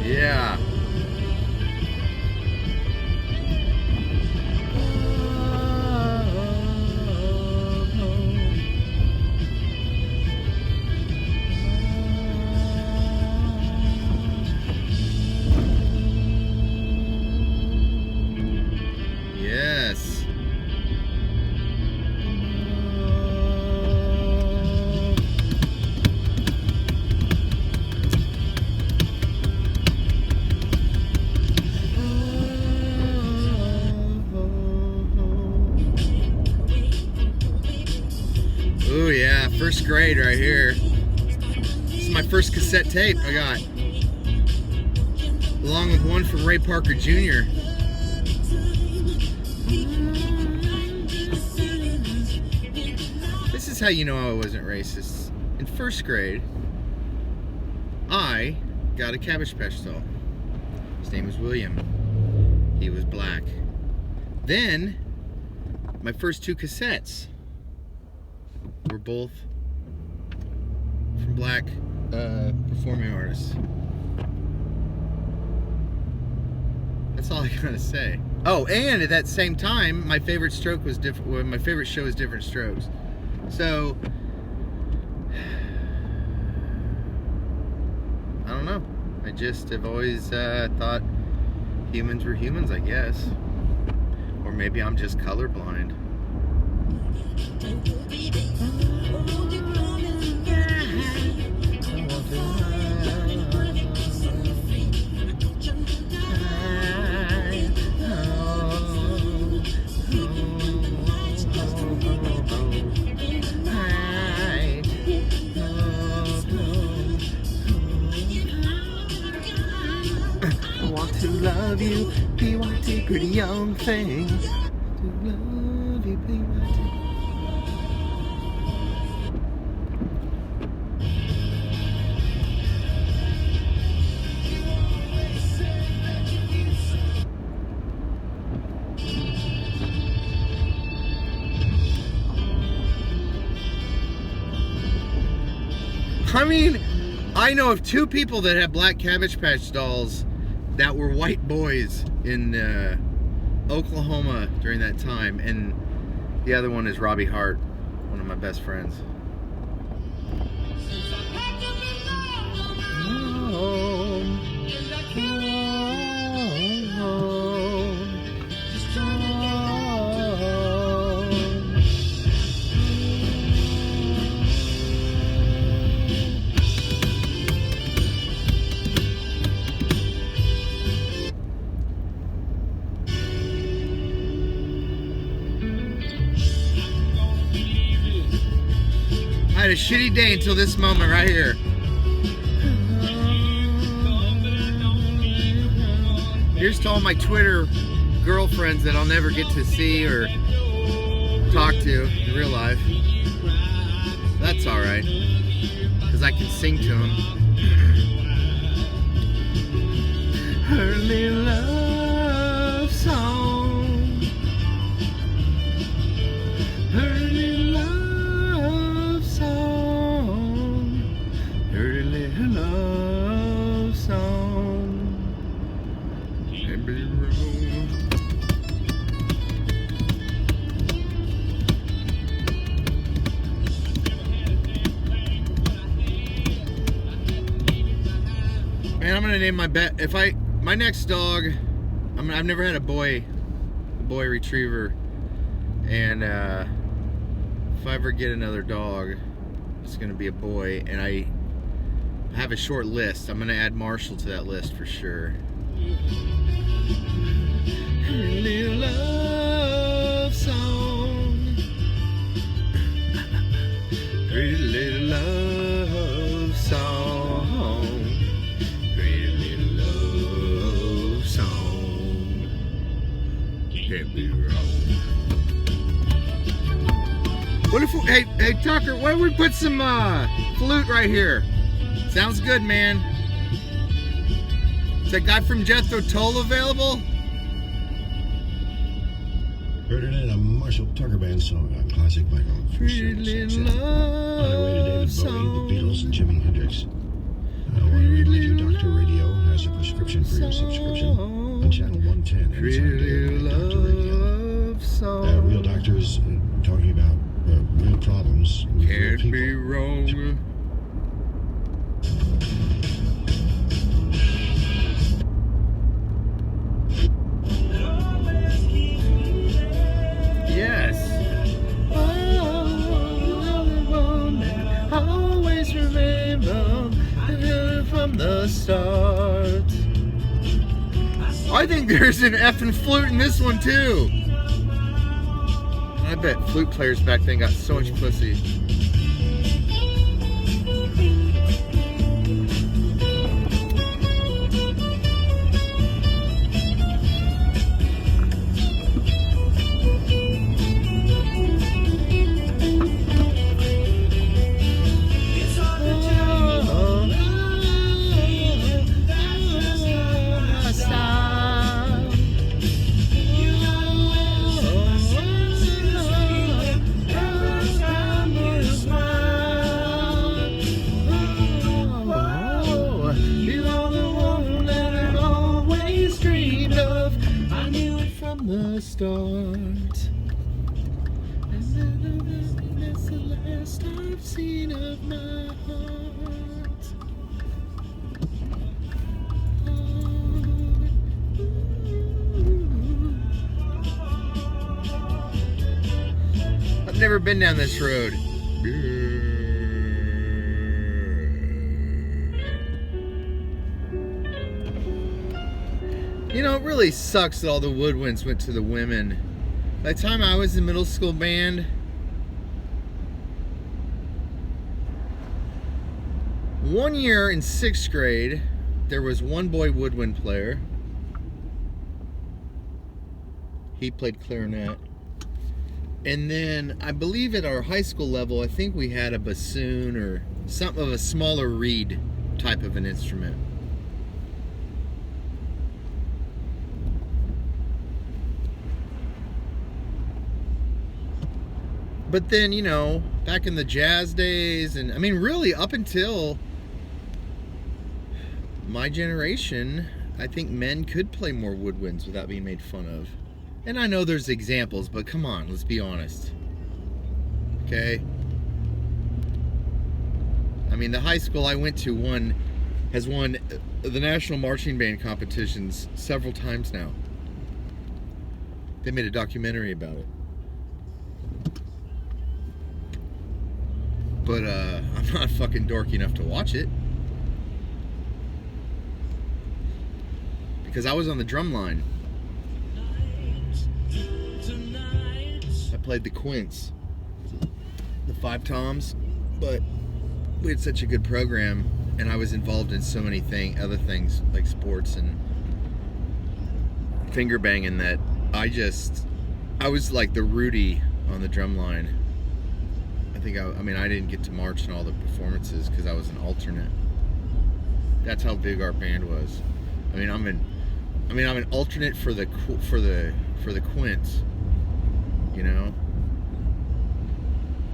Yeah. Yes. Oh yeah, first grade right here. This is my first cassette tape I got, along with one from Ray Parker Jr. This is how you know I wasn't racist. In first grade, I got a Cabbage Patch doll. His name was William. He was black. Then, my first two cassettes were both from black performing artists. That's all I gotta say. Oh, and at that same time, my favorite stroke was different. Well, my favorite show is Different Strokes. So, I don't know. I just have always thought humans were humans, I guess. Or maybe I'm just colorblind. To love you, PYT, pretty young thing. To love you, PYT. I mean, I know of two people that have black Cabbage Patch dolls that were white boys in Oklahoma during that time, and the other one is Robbie Hart, one of my best friends. I had a shitty day until this moment right here. Here's to all my Twitter girlfriends that I'll never get to see or talk to in real life. That's alright, because I can sing to them. Early love song. Early love song. Early love song. Abbey Road. Man, I'm gonna name my my next dog. I've never had a boy retriever, and if I ever get another dog, it's gonna be a boy. And I have a short list. I'm gonna add Marshall to that list for sure. Little love song, pretty little love song, pretty little love song, can't be wrong. What if hey Tucker, what if we put some flute right here? Sounds good, man. Is that guy from Jethro Tull available? Heard it in a Marshall Tucker Band song on Classic Vinyl. Pretty little love song. On the way to David Bowie, the Beatles, and Jimi Hendrix. I want to remind you, Dr. Radio has a prescription for your subscription on channel 110 anytime daily at Dr. Radio. Real doctors talking about real problems with real Can't people. be wrong. Yes. Always remember from the start. I think there's an effing flute in this one too. I bet flute players back then got so much pussy. The start, and that's the last I've seen of my heart. I've never been down this road. You know, it really sucks that all the woodwinds went to the women. By the time I was in middle school band, one year in 6th grade, there was one boy woodwind player. He played clarinet. And then I believe at our high school level, I think we had a bassoon or something of a smaller reed type of an instrument. But then, you know, back in the jazz days, and I mean, really up until my generation, I think men could play more woodwinds without being made fun of. And I know there's examples, but come on, let's be honest. Okay? I mean, the high school I went to has won the National Marching Band competitions several times now. They made a documentary about it. But I'm not fucking dorky enough to watch it. Because I was on the drum line. I played the quints, the 5 toms, but we had such a good program, and I was involved in so many other things like sports and finger banging that I was like the Rudy on the drum line. I mean, I didn't get to march in all the performances because I was an alternate. That's how big our band was. I mean, I'm an alternate for the quints. You know,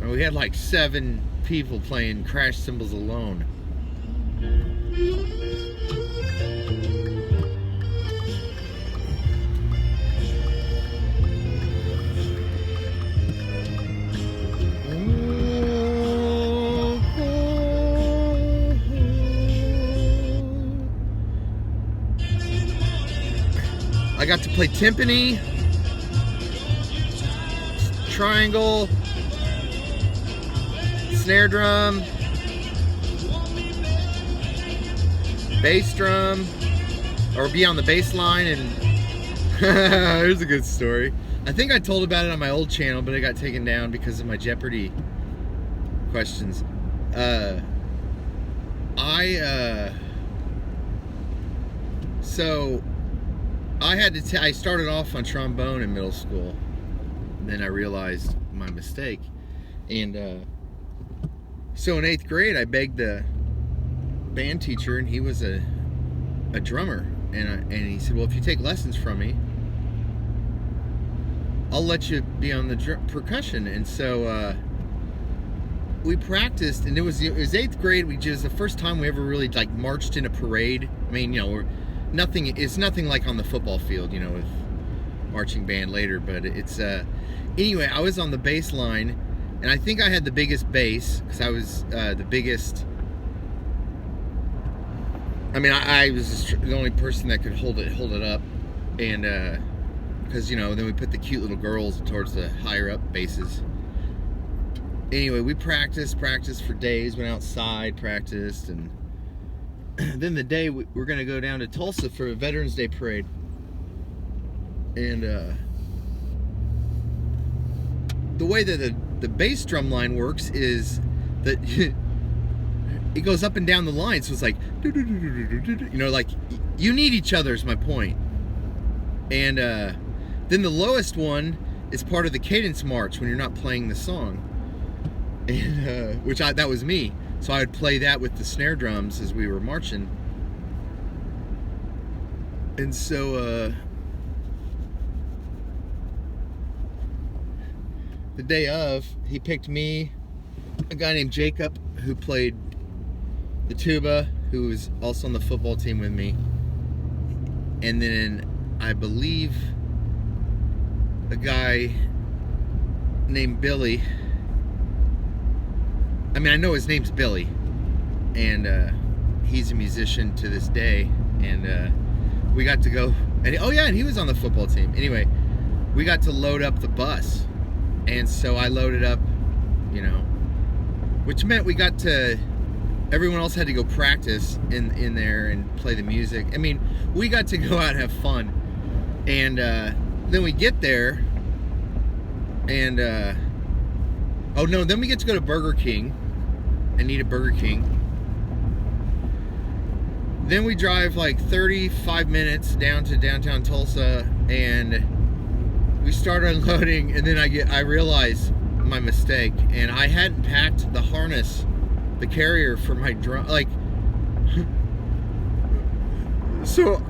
and we had like 7 people playing crash cymbals alone. I got to play timpani, triangle, snare drum, bass drum, or be on the bass line. And here's a good story. I think I told about it on my old channel, but it got taken down because of my Jeopardy questions. So I started off on trombone in middle school. Then I realized my mistake, and so in 8th grade I begged the band teacher, and he was a drummer, and he said, well, if you take lessons from me, I'll let you be on the percussion. And so we practiced, and it was 8th grade. It's the first time we ever really like marched in a parade. I mean, it's nothing like on the football field, with marching band later, but it's anyway, I was on the bass line, and I think I had the biggest bass because I was the biggest. I mean, I was the only person that could hold it up, and because then we put the cute little girls towards the higher up basses. Anyway, we practiced for days, went outside, practiced, and then the day we're gonna go down to Tulsa for a Veterans Day parade, and the way that the bass drum line works is that it goes up and down the line, so it's like like you need each other is my point. And then the lowest one is part of the cadence march when you're not playing the song, and that was me, so I would play that with the snare drums as we were marching. And so the day of, he picked me, a guy named Jacob who played the tuba, who was also on the football team with me, and then I believe a guy named Billy. I mean, I know his name's Billy, and he's a musician to this day, and we got to go, and and he was on the football team. Anyway, we got to load up the bus, and so I loaded up, which meant we got to, everyone else had to go practice in there and play the music. I mean, we got to go out and have fun, and then we get there, and then we get to go to Burger King and eat at Burger King. Then we drive like 35 minutes down to downtown Tulsa, and we start unloading, and then I realize my mistake, and I hadn't packed the harness, the carrier for my drum, so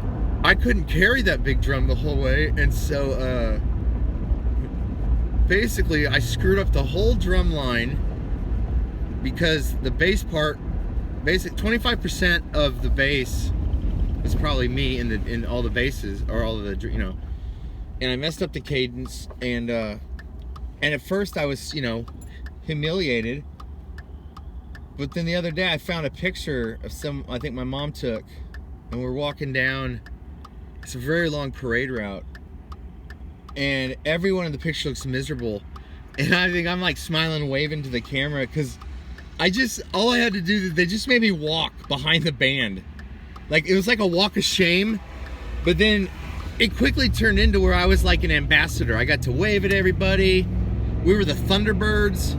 I couldn't carry that big drum the whole way, and so basically I screwed up the whole drum line, because the bass part, 25% of the bass was probably me in all the basses, or all of the, and I messed up the cadence, and at first I was, humiliated. But then the other day I found a picture of I think my mom took, and we're walking down, it's a very long parade route, and everyone in the picture looks miserable, and I think I'm like smiling, waving to the camera, because all I had to do, they just made me walk behind the band. Like, it was like a walk of shame, but then it quickly turned into where I was like an ambassador. I got to wave at everybody. We were the Thunderbirds,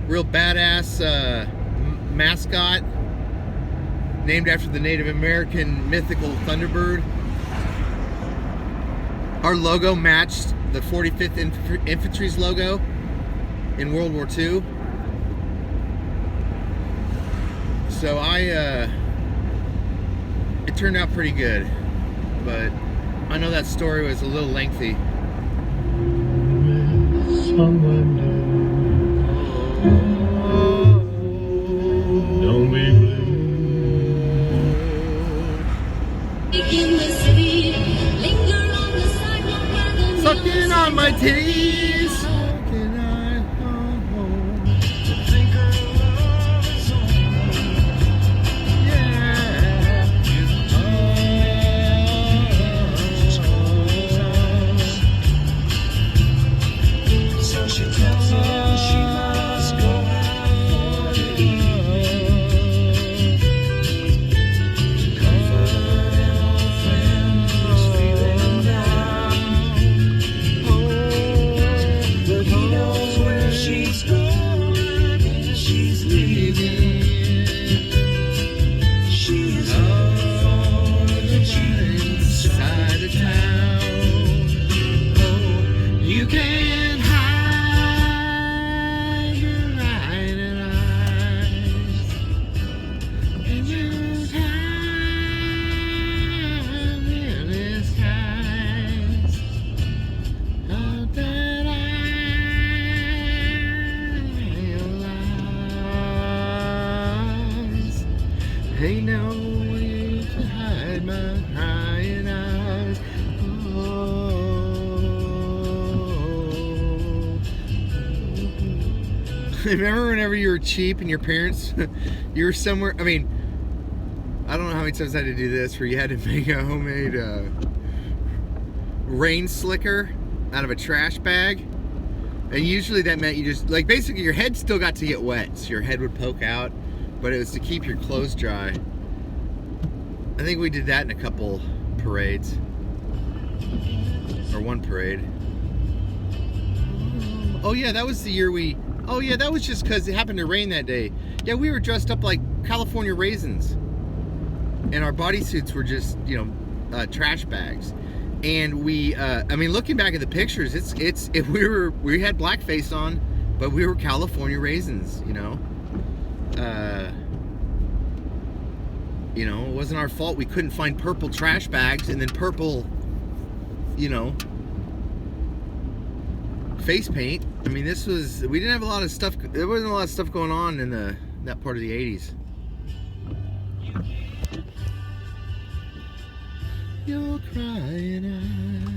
real badass mascot, named after the Native American mythical Thunderbird. Our logo matched the 45th Infantry's logo in World War II. So it turned out pretty good, but I know that story was a little lengthy. Someone new. Don't be blue. Sucking on my titties. Ain't no way to hide my crying eyes. Remember whenever you were cheap and your parents, you were somewhere, I mean, I don't know how many times I had to do this, where you had to make a homemade rain slicker out of a trash bag. And usually that meant you just, like, basically your head still got to get wet, so your head would poke out, but it was to keep your clothes dry. I think we did that in a couple parades, or one parade. Oh yeah, that was the year we, oh yeah, that was just because it happened to rain that day. Yeah, we were dressed up like California raisins, and our bodysuits were just, you know, trash bags. And we, I mean, looking back at the pictures, we had blackface on, but we were California raisins, you know. You know, it wasn't our fault we couldn't find purple trash bags and then purple, you know, face paint. I mean, we didn't have a lot of stuff, there wasn't a lot of stuff going on in that part of the 80s. Your crying eyes.